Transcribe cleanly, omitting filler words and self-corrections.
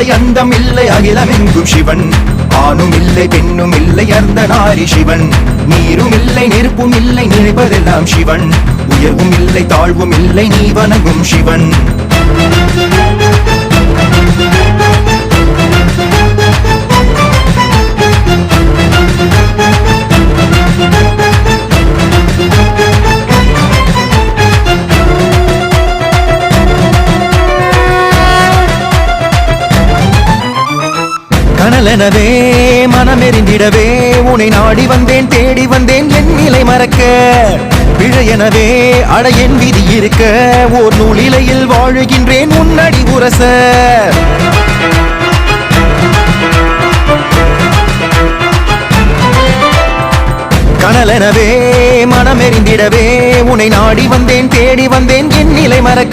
இல்லை அந்தம் இல்லை அகிலமெங்கும் சிவன். ஆணும் இல்லை பெண்ணும் இல்லை அர்த்தநாரி சிவன். நீரும் இல்லை நெருப்பும் இல்லை நினைப்பதெல்லாம் சிவன். உயர்வும் இல்லை தாழ்வும் இல்லை நீ வணங்கும் சிவன். கனலெனவே மனமெறிந்திடவே உன்னை நாடி வந்தேன் தேடி வந்தேன் என் நிலை மறக்க. பிழையெனவே அட என் விதி இருக்க ஓர் நூலிலையில் வாழுகின்றேன் உன்னடி உரச. கனலெனவே மனமெறிந்திடவே உன்னை நாடி வந்தேன் தேடி வந்தேன் என் நிலை மறக்க.